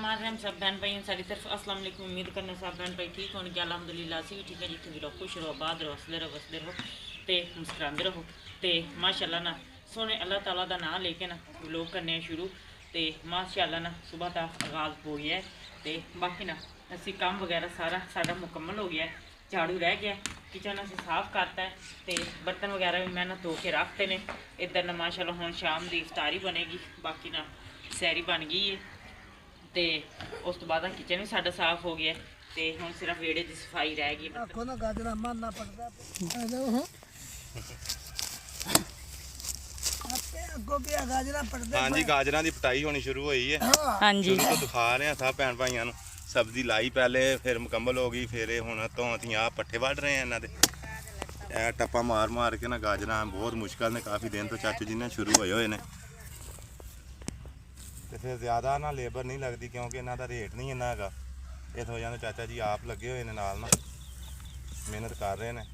बिस्मिल्लाहिर्रहमानिर्रहीम। सब बहन भाई सारी तरफ अस्सलाम वालेकुम। उम्मीद करने सब बहन भाई ठीक होने अलहमदुलिल्लाह असी भी ठीक है। जितने भी रहो खुश रहो आबाद रहो हसदे रहो वसदे रहो तो मुस्कुराते रहो तो माशाअल्लाह ना सोने अल्लाह ताला का नाम लेके ना व्लॉग करने शुरू तो माशाअल्लाह ना सुबह का आगाज़ हो गया है। तो बाकी ना असी काम वगैरह सारा साडा मुकम्मल हो गया है। झाड़ू रह गया, किचन असी साफ करता है तो बर्तन वगैरह भी मैं ना धो के रखते ने। इधर ना माशाअल्लाह हुण शाम की इफ्तारी बनेगी, बाकी ना सैरी बन गई है तो उस तो बाद किचन भी साडा साफ हो गया तो हुण सिर्फ वेड़े की सफाई रह गई। हाँ जी, गाजर की पटाई होनी शुरू हुई है। हाँ जी, तो दिखा रहे हैं सब भैन भाइयों को। सब्जी लाई पहले, फिर मुकम्मल हो गई, फिर हुण धोती आ पट्ठे वढ़ रहे हैं इन्हों के। टप्पा मार मार के ना गाजर बहुत मुश्किल ने काफ़ी दिन तो चाचू जी ने शुरू होए हुए ने। तो फिर ज़्यादा ना लेबर नहीं लगती क्योंकि इन्हों का रेट नहीं इन्ना है। इस वजह से चाचा जी आप लगे हुए ने नाल ना मेहनत कर रहे हैं।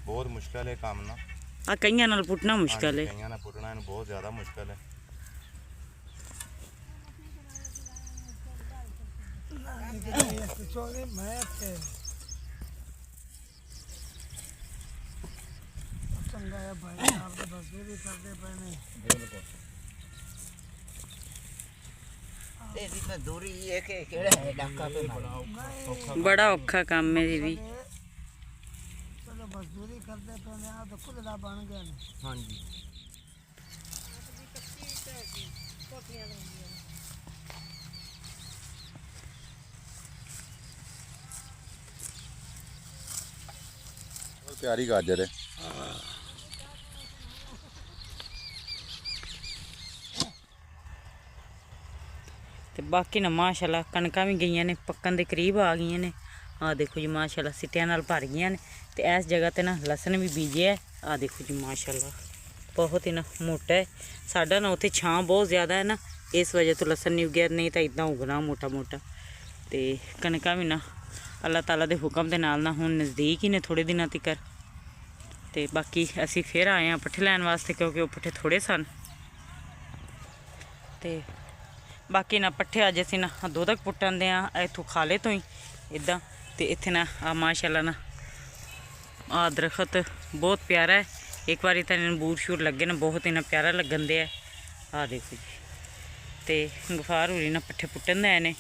बहुत मुश्किल है काम ना, कईयां नाल पुटना मुश्किल है, कईयां नाल पुटना इन्हूं बहुत ज़्यादा मुश्किल है। बड़ा औखा काम है ये भी। मजदूरी करते पे तो खुद बन गया। हाँ जी, प्यारी गाजर है। ते बाकी ना माशाअल्लाह कणकां भी गई ने पक्कन के करीब आ गई ने। आ देखो जी माशाअल्लाह सिट्टियां नाल भर गई ने। तो इस जगह ते ना लसन भी बीजे है। आ देखो जी माशाअल्लाह बहुत ही ना मोटा है। साडा ना उत्थे छां बहुत ज़्यादा है ना, इस वजह तो लसन नहीं उगया, नहीं तो इदां उगना मोटा मोटा। तो कणकां भी ना अल्लाह ताला दे हुक्म दे नाल ना हुण नज़दीक ही ने थोड़े दिनों तक। तो बाकी असी फिर आए हैं पट्ठे लैन वास्ते क्योंकि वो पट्ठे थोड़े सन। तो बाकी ना पट्ठे अज असी ना दो तक पुट्टन दे इतों खाले तो ही इदा। तो इत्थे ना माशाअल्लाह ना आ दरखत बहुत प्यारा है। एक बार तो इन्हें बूर शूर लगे ना बहुत ही ना प्यारा लगन दे। आ देखो जी, तो गफार हो रही ना पट्ठे पुट्टन दे ने।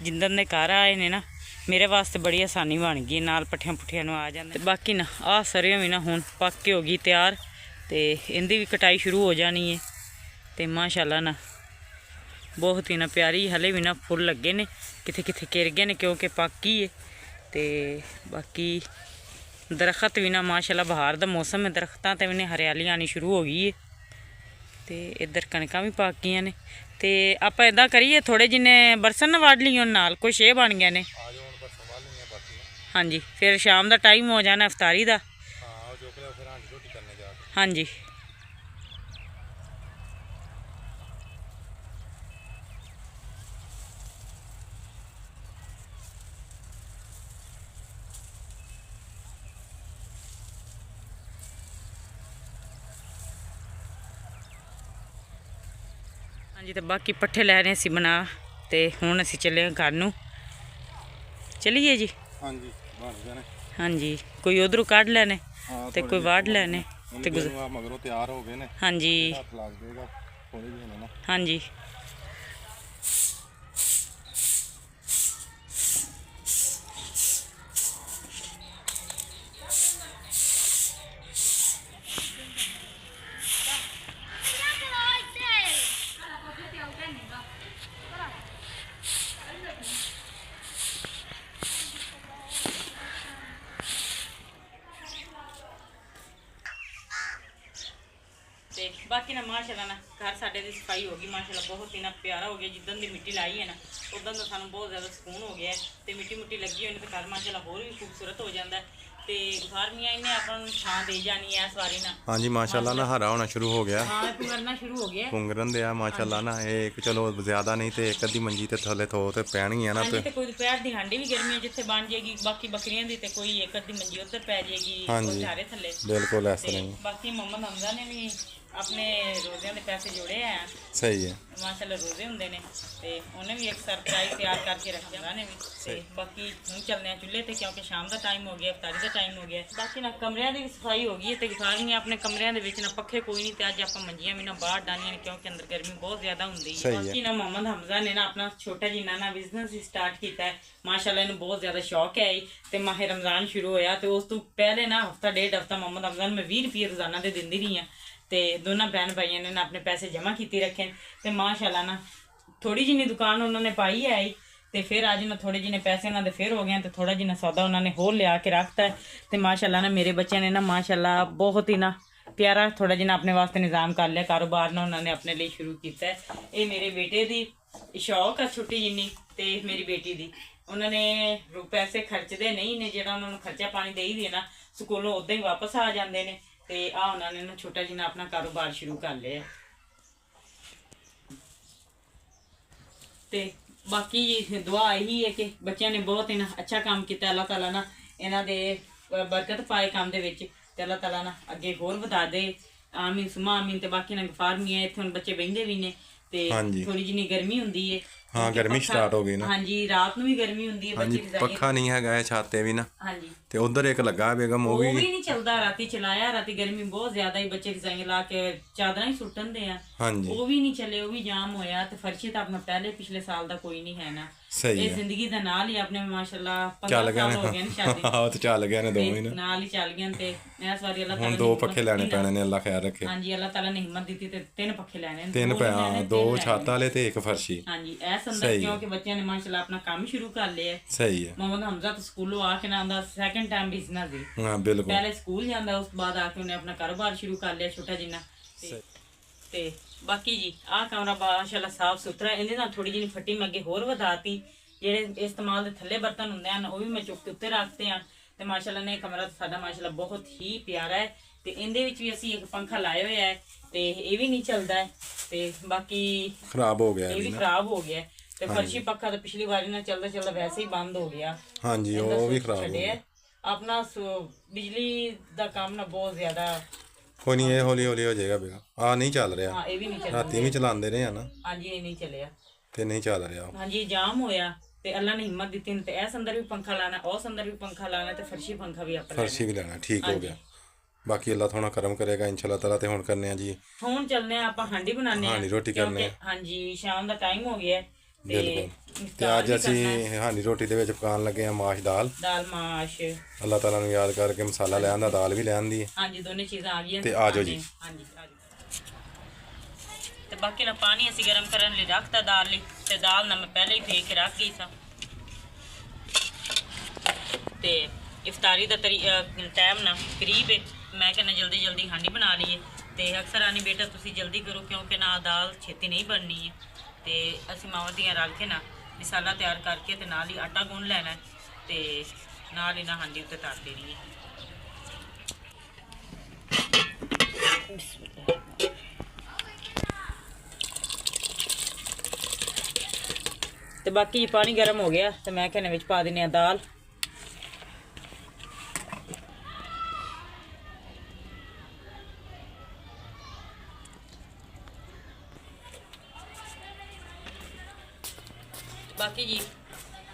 जिंदन दे घर आए ने ना मेरे वास्ते बड़ी आसानी बन गई, नाल पट्ठियां पुट्ठियां आ जाते। बाकी ना आ सरेआं भी ना हुण पक के हो गई तैयार, तो इनकी भी कटाई शुरू हो जानी है। तो माशाअल्लाह ना बहुत ही ना प्यारी हले भी ना फुल लगे ने, किथे किथे किर गए ने क्योंकि पक गई है। तो बाकी दरखत भी ना माशाअल्लाह बहार का मौसम है, दरख्तों ते भी हरियाली आनी शुरू हो गई है। तो इधर कणकां भी पक गई ने। तो आप इदा करिए थोड़े जिन्हें बरसन वढ़ ली नाल कुछ ये बन गए ने। हाँ जी, फिर शाम का टाइम हो जाना इफ्तारी का। हाँ जी, हाँ जी। तो बाकी पट्ठे लैने असी बना तो हुण असी चले घर नूं। चलिए जी। हाँ जी, हाँ जी, कोई उधरों कढ़ लैने तो कोई वाढ़ लैने ते मगरों तैयार हो गए ने। हाँ जी, हाँ जी। बाकी ना माशाअल्लाह ना घर साडे दी सफाई हो गई माशाअल्लाह, बहुत ही ना प्यारा हो गया। जिदन दी मिट्टी लाई है ना उदन तो सानू बहुत ज़्यादा सुकून हो गया है। तो मिट्टी मुट्टी लगी हुई तो घर माशाअल्लाह होर भी खूबसूरत हो जाता है। तो गुफार मियाँ इन्हें अपन छां दे जानी है इस बारी ना। हाँ जी, माशाअल्लाह ना हरा होना शुरू हो गया, हाँ पुंगरना शुरू हो गया, पुंगरन दिया माशाअल्लाह ना। एक चलो ज़्यादा नहीं तो एक अद्धी मंजी तो थले थो तो पैणगियां ना। तो कोई दोपहर की हांडी भी गर्मी है जिथे बन जाएगी, बाकी बकरियां दी तो कोई एक अद्धी मंजी उधर पै जाएगी। हाँ जी, सारे थले बिल्कुल इस तरह ही। बाकी मोहम्मद हमजा ने भी ਆਪਣੇ ਰੋਜ਼ਿਆਂ ਦੇ ਪੈਸੇ ਜੋੜੇ ਆ ਸਹੀ ਹੈ। ਮਾਸ਼ਾਅੱਲਾ ਰੋਜ਼ੇ ਹੁੰਦੇ ਨੇ ਤੇ ਉਹਨੇ ਵੀ ਇੱਕ ਸਰਪ੍ਰਾਈਜ਼ ਤਿਆਰ ਕਰਕੇ ਰੱਖਿਆ ਉਹਨਾਂ ਨੇ ਵੀ ਤੇ ਬਾਕੀ ਹੁਣ ਚੱਲਦੇ ਆ ਚੁੱਲ੍ਹੇ ਤੇ ਕਿਉਂਕਿ ਸ਼ਾਮ ਦਾ ਟਾਈਮ ਹੋ ਗਿਆ, ਇਫਤਾਰੀ ਦਾ ਟਾਈਮ ਹੋ ਗਿਆ। ਬਾਕੀ ਨਾ ਕਮਰਿਆਂ ਦੀ ਵੀ ਸਫਾਈ ਹੋ ਗਈ ਹੈ ਤੇ ਸਾਰੀਆਂ ਆਪਣੇ ਕਮਰਿਆਂ ਦੇ ਵਿੱਚ ਨਾ ਪੱਖੇ ਕੋਈ ਨਹੀਂ ਤੇ ਅੱਜ ਆਪਾਂ ਮੰਜੀਆਂ ਵੀ ਨਾ ਬਾਹਰ ਡਾਲੀਆਂ ਨੇ ਕਿਉਂਕਿ ਅੰਦਰ ਗਰਮੀ ਬਹੁਤ ਜ਼ਿਆਦਾ ਹੁੰਦੀ ਹੈ। ਬਾਕੀ ਨਾ ਮੁਹੰਮਦ ਹਮਜ਼ਾ ਨੇ ਨਾ ਆਪਣਾ ਛੋਟਾ ਜਿਹਾ ਨਾ ਬਿਜ਼ਨਸ ਸਟਾਰਟ ਕੀਤਾ ਹੈ। ਮਾਸ਼ਾਅੱਲਾ ਇਹਨੂੰ ਬਹੁਤ ਜ਼ਿਆਦਾ ਸ਼ੌਕ ਹੈ ਤੇ ਮਾਹ ਰਮਜ਼ਾਨ ਸ਼ੁਰੂ ਹੋਇਆ ਤੇ ਉਸ ਤੋਂ ਪਹਿਲੇ ਨਾ ਹਫਤਾ ਡੇਢ ਹਫਤਾ ਮੁਹੰਮਦ ਹਮਜ਼ਾ ਨੂੰ ਮੈਂ 20 ਰੁਪਏ ਰੋਜ਼ਾਨਾ ਦੇ ਦਿੰਦੀ ਰਹੀ ਹਾਂ ਤੇ ਦੋਨਾਂ ਭੈਣ ਭਾਈਆਂ ਨੇ ਨਾ ਆਪਣੇ ਪੈਸੇ ਜਮ੍ਹਾਂ ਕੀਤੇ ਰੱਖੇ ਤੇ ਮਾਸ਼ਾਅੱਲਾ ਨਾ ਥੋੜੀ ਜਿਹੀ ਦੁਕਾਨ ਉਹਨਾਂ ਨੇ ਪਾਈ ਹੈ ਤੇ ਫਿਰ ਅੱਜ ਨਾ ਥੋੜੇ ਜਿਹੇ ਪੈਸੇ ਉਹਨਾਂ ਦੇ ਫਿਰ ਹੋ ਗਏ ਤੇ ਥੋੜਾ ਜਿਹਾ ਸੌਦਾ ਉਹਨਾਂ ਨੇ ਹੋਰ ਲਿਆ ਕੇ ਰੱਖਤਾ ਹੈ ਤੇ ਮਾਸ਼ਾਅੱਲਾ ਨਾ ਮੇਰੇ ਬੱਚਿਆਂ ਨੇ ਨਾ ਮਾਸ਼ਾਅੱਲਾ ਬਹੁਤ ਹੀ ਨਾ ਪਿਆਰਾ ਥੋੜਾ ਜਿਹਾ ਆਪਣੇ ਵਾਸਤੇ ਨਿਜ਼ਾਮ ਕਰ ਲਿਆ ਕਾਰੋਬਾਰ ਨਾ ਉਹਨਾਂ ਨੇ ਆਪਣੇ ਲਈ ਸ਼ੁਰੂ ਕੀਤਾ ਹੈ। ਇਹ ਮੇਰੇ ਬੇਟੇ ਦੀ ਸ਼ੌਕ ਆ ਛੋਟੀ ਜਿੰਨੀ ਤੇ ਮੇਰੀ ਬੇਟੀ ਦੀ ਉਹਨਾਂ ਨੇ ਪੈਸੇ ਖਰਚਦੇ ਨਹੀਂ ਨੇ, ਜਿਹੜਾ ਉਹਨਾਂ ਨੂੰ ਖਰਚਾ ਪਾਣੀ ਦੇਈ ਦੀ ਨਾ ਸਕੂਲੋਂ ਉਦਾਂ ਹੀ ਵਾਪਸ ਆ ਜਾਂਦੇ ਨੇ ਤੇ ਆ ਉਹਨਾਂ ਨੇ ਨਾ ਛੋਟਾ ਜਿਹਾ ਆਪਣਾ ਕਾਰੋਬਾਰ ਸ਼ੁਰੂ ਕਰ ਲਿਆ ਤੇ ਬਾਕੀ ਦੁਆ ਇਹੀ ਹੈ ਕਿ ਬੱਚਿਆਂ ਨੇ ਬਹੁਤ ਇਹਨਾਂ ਅੱਛਾ ਕੰਮ ਕੀਤਾ। ਅੱਲਾਹ ਤਾਲਾ ਨਾ ਇਹਨਾਂ ਦੇ ਬਰਕਤ ਪਾਏ ਕੰਮ ਦੇ ਵਿੱਚ ਤੇ ਅੱਲਾਹ ਤਾਲਾ ਨਾ ਅੱਗੇ ਹੋਰ ਵਧਾ ਦੇ। ਆਮੀਨ ਸੁਮਾ ਆਮੀਨ। ਤੇ ਬਾਕੀ ਨਾ ਗਫਾਰ ਮੀਆਂ ਇੱਥੇ ਹੁਣ ਬੱਚੇ ਬਹਿੰਦੇ ਵੀ ਨੇ ਤੇ ਥੋੜੀ ਜਿਹੀ ਗਰਮੀ ਹੁੰਦੀ ਹੈ। ਹਾਂ ਗਰਮੀ ਸਟਾਰਟ ਹੋ ਗਈ ਨਾ। ਹਾਂਜੀ ਰਾਤ ਨੂੰ ਵੀ ਗਰਮੀ ਹੁੰਦੀ ਹੈ। ਬੱਚੇ ਪੱਖਾ ਨਹੀਂ ਹੈਗਾ ਇਹ ਛੱਤ ਤੇ ਵੀ ਨਾ। ਹਾਂਜੀ ਤੇ ਉਧਰ ਇੱਕ ਲੱਗਾ ਬੇਗਮ ਉਹ ਵੀ ਨਹੀਂ ਚੱਲਦਾ। ਰਾਤੀ ਚਲਾਇਆ, ਰਾਤੀ ਗਰਮੀ ਬਹੁਤ ਜ਼ਿਆਦਾ ਹੀ ਬੱਚੇ ਰਜ਼ਾਈਆਂ ਲਾ ਕੇ ਚਾਦਰਾਂ ਹੀ ਸੁੱਟਣ ਦੇ ਆ। ਉਹ ਵੀ ਨਹੀਂ ਚੱਲੇ, ਉਹ ਵੀ ਜਾਮ ਹੋਇਆ ਤੇ ਫਰਸ਼ੀ ਤਾਂ ਆਪਣਾ ਪਹਿਲੇ ਪਿਛਲੇ ਸਾਲ ਦਾ ਕੋਈ ਨਹੀਂ ਹੈ ਨਾ। ਸਹੀ ਇਹ ਜ਼ਿੰਦਗੀ ਦਾ ਨਾਲ ਹੀ ਆਪਣੇ ਮਾਸ਼ਾਅੱਲਾ 15 ਸਾਲ ਹੋ ਗਏ ਨੇ ਸ਼ਾਦੀ ਉਹ ਤੇ ਚੱਲ ਗਿਆ ਨੇ ਦੋਵੇਂ ਨਾ ਨਾਲ ਹੀ ਚੱਲ ਗਏ ਤੇ ਇਸ ਵਾਰੀ ਅੱਲਾਹ ਹੁਣ 2 ਪੱਖੇ ਲੈਣੇ ਪੈਣੇ ਨੇ। ਅੱਲਾਹ ਖੈਰ ਰੱਖੇ। ਹਾਂਜੀ ਅੱਲਾਹ ਤਾਲਾ ਨੇ ਹਿੰਮਤ ਦਿੱਤੀ ਤੇ 3 ਪੱਖੇ ਲੈਣੇ ਨੇ। 3 ਪਿਆ 2 ਛੱਤ ਵਾਲੇ ਤੇ 1 ਫਰਸ਼ੀ। ਹਾਂਜੀ ਐਸ ਅੰਦਰ ਕਿਉਂਕਿ ਬੱਚਿਆਂ ਨੇ ਮਾਸ਼ਾਅੱਲਾ ਆਪਣਾ ਕੰਮ ਸ਼ੁਰੂ ਕਰ ਲਿਆ। ਸਹੀ ਹੈ। ਮੁਹੰਮਦ ਹਮਜ਼ਾ ਤਾਂ ਸਕੂਲੋਂ ਆ ਕੇ ਨਾ ਆਂਦਾ ਸੈਕੰਡ ਟਾਈਮ ਬਿਜ਼ਨਸ ਦੀ। ਹਾਂ ਬਿਲਕੁਲ। ਪਹਿਲੇ ਸਕੂਲ ਜਾਂਦਾ ਉਸ ਤੋਂ ਬਾਅਦ ਆ ਕੇ ਉਹਨੇ ਆਪਣਾ ਕਾਰੋਬਾਰ ਸ਼ੁਰੂ ਕਰ ਲਿਆ ਛੋਟਾ ਜਿੰਨਾ ਤੇ ਬਾਕੀ ਜੀ ਆਹ ਕਮਰਾ ਮਾਸ਼ਾਅੱਲਾ ਸਾਫ ਸੁਥਰਾ। ਇਹਦੇ ਨਾਲ ਥੋੜੀ ਜਿਹੀ ਫੱਟੀ ਮੈਂ ਅੱਗੇ ਹੋਰ ਵਧਾਤੀ। ਜਿਹੜੇ ਇਸਤੇਮਾਲ ਦੇ ਥੱਲੇ ਬਰਤਨ ਹੁੰਦੇ ਹਨ ਉਹ ਵੀ ਮੈਂ ਚੁੱਕ ਕੇ ਉੱਤੇ ਰੱਖਤੇ ਆ ਤੇ ਮਾਸ਼ਾਅੱਲਾ ਨੇ ਕਮਰਾ ਸਾਡਾ ਮਾਸ਼ਾਅੱਲਾ ਬਹੁਤ ਹੀ ਪਿਆਰਾ ਹੈ ਤੇ ਇਹਦੇ ਵਿੱਚ ਵੀ ਅਸੀਂ ਇੱਕ ਪੰਖਾ ਲਾਇਆ ਹੋਇਆ ਹੈ ਤੇ ਇਹ ਵੀ ਨਹੀਂ ਚੱਲਦਾ ਹੈ ਤੇ ਬਾਕੀ ਖਰਾਬ ਹੋ ਗਿਆ ਇਹ ਵੀ ਖਰਾਬ ਹੋ ਗਿਆ ਤੇ ਫਰਸ਼ੀ ਪੱਖਾ ਤਾਂ ਪਿਛਲੀ ਵਾਰੀ ਨਾਲ ਚੱਲਦਾ ਚੱਲਦਾ ਵੈਸੇ ਹੀ ਬੰਦ ਹੋ ਗਿਆ। ਹਾਂਜੀ ਉਹ ਵੀ ਖਰਾਬ ਹੋ ਗਿਆ। ਆਪਣਾ ਬਿਜਲੀ ਦਾ ਕੰਮ ਨਾ ਬਹੁਤ ਜ਼ਿਆਦਾ ਕੋਈ ਨਹੀਂ ਇਹ ਹੌਲੀ ਹੌਲੀ ਹੋ ਜਾਏਗਾ ਬੇਗਾ। ਆ ਨਹੀਂ ਚੱਲ ਰਿਹਾ। ਹਾਂ ਇਹ ਵੀ ਨਹੀਂ ਚੱਲ ਰਾਤੀ ਵੀ ਚਲਾਉਂਦੇ ਰਹੇ ਆ ਨਾ। ਹਾਂਜੀ ਇਹ ਨਹੀਂ ਚੱਲਿਆ ਤੇ ਨਹੀਂ ਚੱਲ ਰਿਹਾ। ਹਾਂਜੀ ਜਾਮ ਹੋਇਆ ਤੇ ਅੱਲਾ ਨੇ ਹਿੰਮਤ ਦਿੱਤੀ ਤੇ ਇਸ ਅੰਦਰ ਵੀ ਪੰਖਾ ਲਾਣਾ, ਉਸ ਅੰਦਰ ਵੀ ਪੰਖਾ ਲਾਣਾ ਤੇ ਫਰਸ਼ੀ ਪੰਖਾ ਵੀ ਆਪਣਾ ਫਰਸ਼ੀ ਵੀ ਲੈਣਾ। ਠੀਕ ਹੋ ਗਿਆ। ਬਾਕੀ ਅੱਲਾ ਥੋੜਾ ਕਰਮ ਕਰੇਗਾ ਇਨਸ਼ਾਅੱਲਾ ਤਾਲਾ। ਤੇ ਹੁਣ ਕਰਨੇ ਆ ਜੀ ਹੁਣ ਚੱਲਨੇ ਆ ਆਪਾਂ ਹਾਂਡੀ ਬਣਾਉਣੇ ਆ। ਹਾਂਡੀ ਰੋਟੀ ਕਰਨੇ ਆ। ਹਾਂਜੀ ਸ਼ਾਮ ਦਾ ਟਾਈਮ ਹੋ ਗਿਆ ਬਿਲਕੁਲ। ਤੇ ਅੱਜ ਅਸੀਂ ਹਾਂਡੀ ਰੋਟੀ ਦੇ ਵਿੱਚ ਪਕਾਉਣ ਲੱਗੇ ਆ ਮਾਸ਼ ਦਾਲ ਮਾਸ਼। ਅੱਲਾ ਤਾਲਾ ਨੂੰ ਯਾਦ ਕਰਕੇ ਮਸਾਲਾ ਲੈ ਆਂਦਾ, ਦਾਲ ਵੀ ਲੈ ਆਂਦੀ ਹੈ। ਹਾਂਜੀ ਦੋਨੇ ਚੀਜ਼ਾਂ ਆ ਗਈਆਂ ਤੇ ਆ ਜਾਓ ਜੀ। ਹਾਂਜੀ ਤੇ ਬਾਕੀ ਨਾ ਪਾਣੀ ਅਸੀਂ ਗਰਮ ਕਰਨ ਲਈ ਰੱਖਤਾ ਦਾਲ ਲਈ ਤੇ ਦਾਲ ਨਾ ਮੈਂ ਪਹਿਲੇ ਹੀ ਫੇਕ ਕੇ ਰੱਖ ਗਈ ਸਾਂ ਤੇ ਇਫਤਾਰੀ ਦਾ ਟਾਈਮ ਨਾ ਕਰੀਬ ਹੈ। ਮੈਂ ਕਹਿੰਦਾ ਜਲਦੀ ਜਲਦੀ ਹਾਂਡੀ ਬਣਾ ਲਈਏ ਤੇ ਅਕਸਰ ਆਨੀ ਬੇਟਾ ਤੁਸੀਂ ਜਲਦੀ ਕਰੋ ਕਿਉਂਕਿ ਨਾ ਦਾਲ ਛੇਤੀ ਨਹੀਂ ਬਣਨੀ ਹੈ ਤੇ ਅਸੀਂ ਮਾਵਾਂ ਦੀਆਂ ਰਲ ਕੇ ਨਾ ਮਸਾਲਾ ਤਿਆਰ ਕਰਕੇ ਤੇ ਨਾਲ ਹੀ ਆਟਾ ਗੁੰਨ ਲੈਣਾ ਤੇ ਨਾਲ ਹੀ ਨਾ ਹਾਂਡੀ ਉੱਤੇ ਧਰ ਦੇਣੀ ਹੈ। ਤੇ ਬਾਕੀ ਪਾਣੀ ਗਰਮ ਹੋ ਗਿਆ ਤੇ ਮੈਂ ਕਹਿੰਦੇ ਵਿੱਚ ਪਾ ਦਿੰਨੇ ਆ ਦਾਲ। ਬਾਕੀ ਜੀ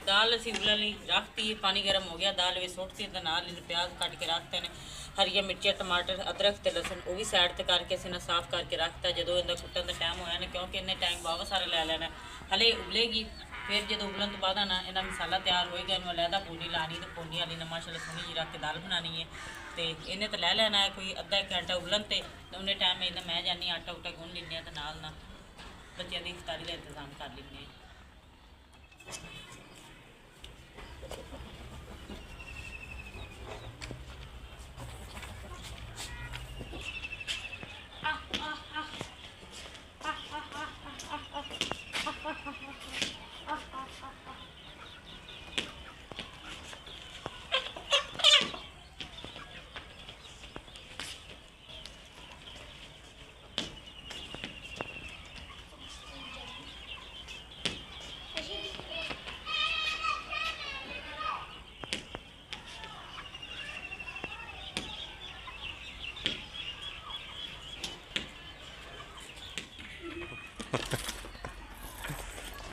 ਦਾਲ ਅਸੀਂ ਉਬਲਣ ਲਈ ਰੱਖਤੀ। ਪਾਣੀ ਗਰਮ ਹੋ ਗਿਆ, ਦਾਲ ਵਿੱਚ ਸੁੱਟਤੀ ਤੇ ਨਾਲ ਹੀ ਪਿਆਜ਼ ਕੱਟ ਕੇ ਰੱਖਤੇ ਨੇ, ਹਰੀਆਂ ਮਿਰਚਾਂ, ਟਮਾਟਰ, ਅਦਰਕ ਤੇ ਲਸਣ ਉਹ ਵੀ ਸਾਈਡ ਤੇ ਕਰਕੇ ਅਸੀਂ ਨਾ ਸਾਫ਼ ਕਰਕੇ ਰੱਖਤਾ। ਜਦੋਂ ਇਹਦਾ ਕੁੱਟਣ ਦਾ ਟਾਈਮ ਹੋਇਆ ਨਾ ਕਿਉਂਕਿ ਇਹਨੇ ਟਾਈਮ ਬਹੁਤ ਸਾਰਾ ਲੈ ਲੈਣਾ, ਹਲੇ ਉਬਲੇਗੀ। ਫਿਰ ਜਦੋਂ ਉਬਲਣ ਤੋਂ ਬਾਅਦ ਨਾ ਇਹਦਾ ਮਸਾਲਾ ਤਿਆਰ ਹੋਏਗਾ, ਇਹਨੂੰ ਅਲੱਗਾ ਪੂਣੀ ਲਾਣੀ ਤੇ ਪੂਣੀ ਵਾਲੀ ਨਾ ਮਾਸ਼ਾਅੱਲਾ ਸੋਹਣੀ ਜਿਹੀ ਰੱਖ ਕੇ ਦਾਲ ਬਣਾਉਣੀ ਹੈ। ਤੇ ਇਹਨੇ ਤਾਂ ਲੈ ਲੈਣਾ ਹੈ ਕੋਈ ਅੱਧਾ ਘੰਟਾ ਉਬਲਣ ਤੇ ਉਹਨੇ ਟਾਈਮ ਇਹਦਾ ਮੈਂ ਜਾਂਦੀ ਆਟਾ ਉਟਾ ਗੁੰਨ ਲੈਂਦੇ ਹਾਂ ਤੇ ਨਾਲ ਨਾ ਬੱਚਿਆਂ ਦੀ ਇਫਤਾਰੀ ਦਾ ਇੰਤਜ਼ਾਮ ਕਰ ਲੈਂਦੇ ਹਾਂ।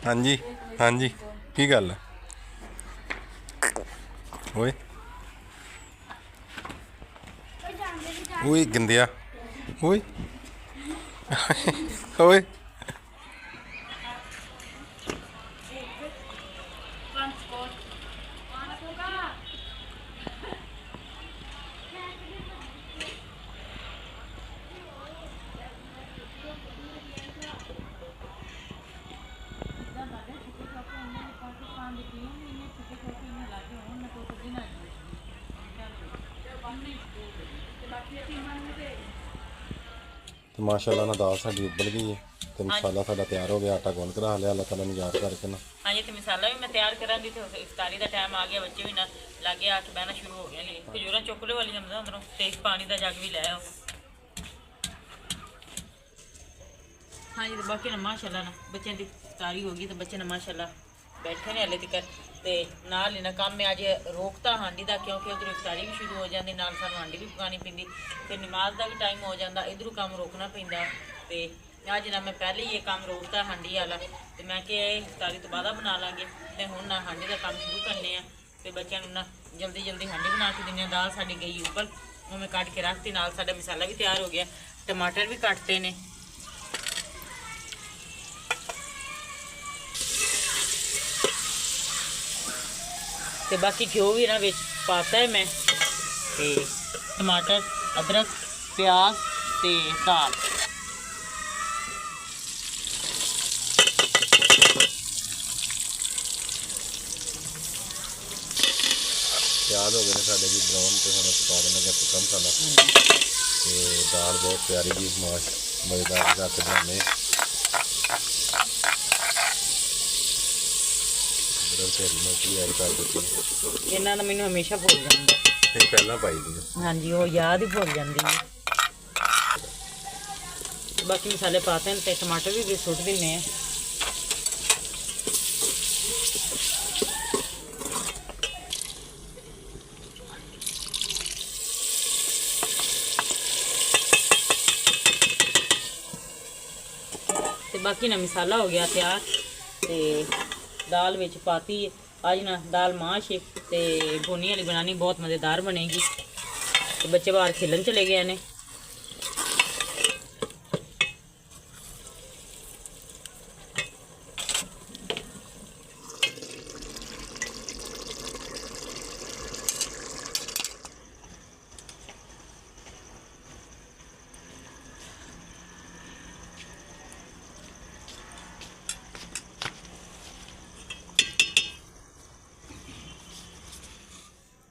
ਹਾਂਜੀ ਹਾਂਜੀ ਕੀ ਗੱਲ ਹੈ ਓਏ ਓਏ ਗੰਦਿਆ ਓਏ ਓਏ ਤੇ ਮਾਸ਼ਾਅੱਲਾ ਨਾਲ ਦਾਲ ਸਾਡੀ ਉਬਲ ਗਈ ਹੈ ਤੇ ਮਸਾਲਾ ਸਾਡਾ ਤਿਆਰ ਹੋ ਗਿਆ, ਆਟਾ ਗੁੰਨ ਕੇ ਰੱਖ ਲਿਆ ਅੱਲਾਹ ਤਾਲਾ ਨੂੰ ਯਾਦ ਕਰਕੇ ਨਾ। ਹਾਂਜੀ ਤੇ ਮਸਾਲਾ ਵੀ ਮੈਂ ਤਿਆਰ ਕਰਾਂਗੀ ਤੇ ਇਫਤਾਰੀ ਦਾ ਟਾਈਮ ਆ ਗਿਆ, ਬੱਚੇ ਵੀ ਨਾ ਲਾਗੇ ਆ ਕੇ ਬਹਿਣਾ ਸ਼ੁਰੂ ਹੋ ਗਏ ਨੇ। ਖਜੂਰਾਂ ਚੋਕਲੇ ਵਾਲੀ ਜਮਦਾ ਅੰਦਰੋਂ ਤੇ ਪਾਣੀ ਦਾ ਜੱਗ ਵੀ ਲੈ ਆਓ। ਹਾਂਜੀ ਤੇ ਬਾਕੀ ਨਾ ਮਾਸ਼ਾਅੱਲਾ ਨਾ ਬੱਚਿਆਂ ਦੀ ਇਫਤਾਰੀ ਹੋ ਗਈ ਤੇ ਬੱਚੇ ਨਾ ਮਾਸ਼ਾਅੱਲਾ ਬੈਠੇ ਨੇ ਹਲੇ ਤੱਕ ਤੇ ਨਾਲ ਹੀ ਨਾ ਕੰਮ ਮੈਂ ਅੱਜ ਰੋਕਤਾ ਹਾਂਡੀ ਦਾ, ਕਿਉਂਕਿ ਉਧਰੋਂ ਇਫਤਾਰੀ ਵੀ ਸ਼ੁਰੂ ਹੋ ਜਾਂਦੀ, ਨਾਲ ਸਾਨੂੰ ਹਾਂਡੀ ਵੀ ਪਕਾਉਣੀ ਪੈਂਦੀ, ਫਿਰ ਨਮਾਜ਼ ਦਾ ਵੀ ਟਾਈਮ ਹੋ ਜਾਂਦਾ, ਇਧਰੋਂ ਕੰਮ ਰੋਕਣਾ ਪੈਂਦਾ। ਤੇ ਅੱਜ ਨਾ ਮੈਂ ਪਹਿਲੇ ਹੀ ਇਹ ਕੰਮ ਰੋਕਤਾ ਹਾਂਡੀ ਵਾਲਾ, ਤੇ ਮੈਂ ਕਿਹਾ ਇਹ ਇਫਤਾਰੀ ਤੋਂ ਬਾਅਦ ਬਣਾ ਲਾਂਗੇ। ਤੇ ਹੁਣ ਨਾ ਹਾਂਡੀ ਦਾ ਕੰਮ ਸ਼ੁਰੂ ਕਰਨੇ ਆ ਤੇ ਬੱਚਿਆਂ ਨੂੰ ਨਾ ਜਲਦੀ ਜਲਦੀ ਹਾਂਡੀ ਬਣਾ ਕੇ ਦਿੰਦੇ ਆ। ਦਾਲ ਸਾਡੀ ਗਈ ਉੱਪਰ, ਉਹ ਮੈਂ ਕੱਟ ਕੇ ਰੱਖਤੀ, ਨਾਲ ਸਾਡਾ ਮਸਾਲਾ ਵੀ ਤਿਆਰ ਹੋ ਗਿਆ, ਟਮਾਟਰ ਵੀ ਕੱਟਤੇ ਨੇ। ਤੇ ਬਾਕੀ ਘਿਓ ਵੀ ਨਾ ਵਿੱਚ ਪਾਤਾ ਹੈ ਮੈਂ, ਤੇ ਟਮਾਟਰ, ਅਦਰਕ, ਪਿਆਜ਼ ਤੇ ਦਾਲ। ਪਿਆਜ਼ ਹੋ ਗਏ ਨੇ ਸਾਡੇ ਵੀ ਬਰਾਊਨ ਤੇ ਹੁਣ ਅਸੀਂ ਪਾ ਦੇਣਾ ਸੁੱਕਾ ਮਸਾਲਾ ਤੇ ਦਾਲ ਬਹੁਤ ਪਿਆਰੀ ਜੀ ਮਜ਼ੇਦਾਰ ਕਰਕੇ ਬਣਾਉਂਦੇ ਇਹਨਾਂ ਦਾ ਮੈਨੂੰ ਹਮੇਸ਼ਾ ਭੁੱਲ ਜਾਂਦਾ, ਨਹੀਂ ਪਹਿਲਾਂ ਪਾਈ ਦੀ ਹਾਂਜੀ ਉਹ ਯਾਦ ਹੀ ਭੁੱਲ ਜਾਂਦੀ ਹੈ। ਬਾਕੀ ਮਸਾਲੇ ਪਾਤੇ ਨੇ ਤੇ ਟਮਾਟਰ ਵੀ ਸੁੱਟ ਦਿੰਨੇ ਆ। ਤੇ ਬਾਕੀ ਨਾ ਮਸਾਲਾ ਹੋ ਗਿਆ ਤਿਆਰ ਤੇ ਦਾਲ ਵਿੱਚ ਪਾਤੀ। ਅੱਜ ਨਾ ਦਾਲ ਮਾਸ਼ ਤੇ ਭੁੰਨੀ ਵਾਲੀ ਬਣਾਣੀ, ਬਹੁਤ ਮਜ਼ੇਦਾਰ ਬਣੇਗੀ। ਤੇ ਬੱਚੇ ਬਾਹਰ ਖੇਲਣ ਚਲੇ ਗਏ ਨੇ।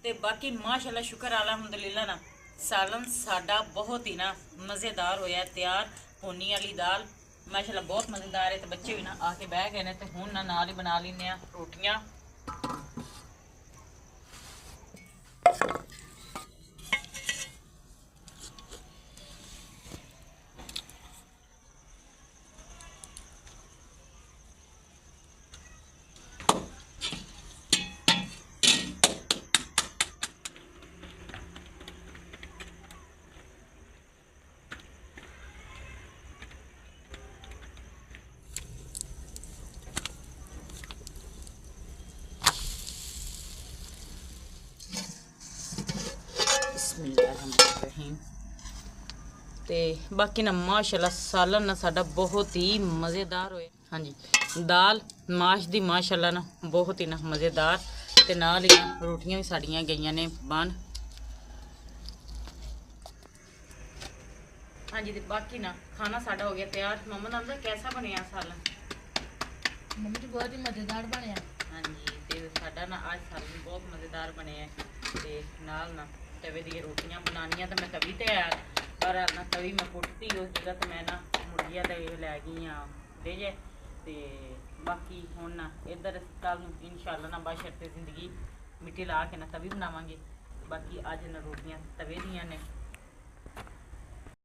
ਤੇ ਬਾਕੀ ਮਾਸ਼ਾਅੱਲਾ ਸ਼ੁਕਰ ਅਲਹਮਦੁਲਿਲਾ ਨਾ ਸਾਲਨ ਸਾਡਾ ਬਹੁਤ ਹੀ ਨਾ ਮਜ਼ੇਦਾਰ ਹੋਇਆ ਤਿਆਰ। ਭੁੰਨੀ ਵਾਲੀ ਦਾਲ ਮਾਸ਼ਾਅੱਲਾ ਬਹੁਤ ਮਜ਼ੇਦਾਰ ਹੈ। ਤੇ ਬੱਚੇ ਵੀ ਨਾ ਆ ਕੇ ਬਹਿ ਗਏ ਨੇ ਤੇ ਹੁਣ ਨਾ ਨਾਲ ਹੀ ਬਣਾ ਲੈਂਦੇ ਆ ਰੋਟੀਆਂ। ਬਿਸਮਿल्लाहिर्रहमानिर्रहीम। ਤੇ ਬਾਕੀ ਨਾ ਮਾਸ਼ਾਅੱਲਾ ਸਾਲਨ ਨਾ ਸਾਡਾ ਬਹੁਤ ਹੀ ਮਜ਼ੇਦਾਰ ਹੋਇਆ। ਹਾਂਜੀ ਦਾਲ ਮਾਸ਼ ਦੀ ਮਾਸ਼ਾਅੱਲਾ ਨਾ ਬਹੁਤ ਹੀ ਨਾ ਮਜ਼ੇਦਾਰ, ਤੇ ਨਾਲ ਹੀ ਨਾ ਰੋਟੀਆਂ ਵੀ ਸਾਡੀਆਂ ਗਈਆਂ ਨੇ ਬਣ। ਹਾਂਜੀ ਤੇ ਬਾਕੀ ਨਾ ਖਾਣਾ ਸਾਡਾ ਹੋ ਗਿਆ ਤਿਆਰ। ਮੰਮਾ ਦਾ ਕੈਸਾ ਬਣਿਆ ਸਾਲਨ? ਮੰਮੀ ਜੀ ਬਹੁਤ ਹੀ ਮਜ਼ੇਦਾਰ ਬਣਿਆ। ਹਾਂਜੀ ਤੇ ਸਾਡਾ ਨਾ ਅੱਜ ਸਾਲਨ ਬਹੁਤ ਮਜ਼ੇਦਾਰ ਬਣਿਆ। ਤੇ ਨਾਲ ਨਾ ਤਵੇ ਦੀਆਂ ਰੋਟੀਆਂ ਬਣਾਉਣੀਆਂ ਤਾਂ ਮੈਂ ਤਵੀ ਤੇ ਆ, ਪਰ ਨਾ ਤਵੀ ਮੈਂ ਪੁੱਟਤੀ ਉਸ ਜਗ੍ਹਾ ਤੇ ਮੈਂ ਨਾ ਮੁਰਗੀਆਂ ਦੇ ਲੈ ਗਈ ਆ ਦੇ ਜੇ। ਤੇ ਬਾਕੀ ਹੁਣ ਨਾ ਇੱਧਰ ਕੱਲ ਨੂੰ ਇਨਸ਼ਾਅੱਲਾ ਨਾ ਬਾਸ਼ਰ ਤੇ ਜ਼ਿੰਦਗੀ ਮਿੱਟੀ ਲਾ ਕੇ ਨਾ ਤਵੀ ਬਣਾਵਾਂਗੇ। ਬਾਕੀ ਅੱਜ ਨਾ ਰੋਟੀਆਂ ਤਵੇ ਦੀਆਂ ਨੇ।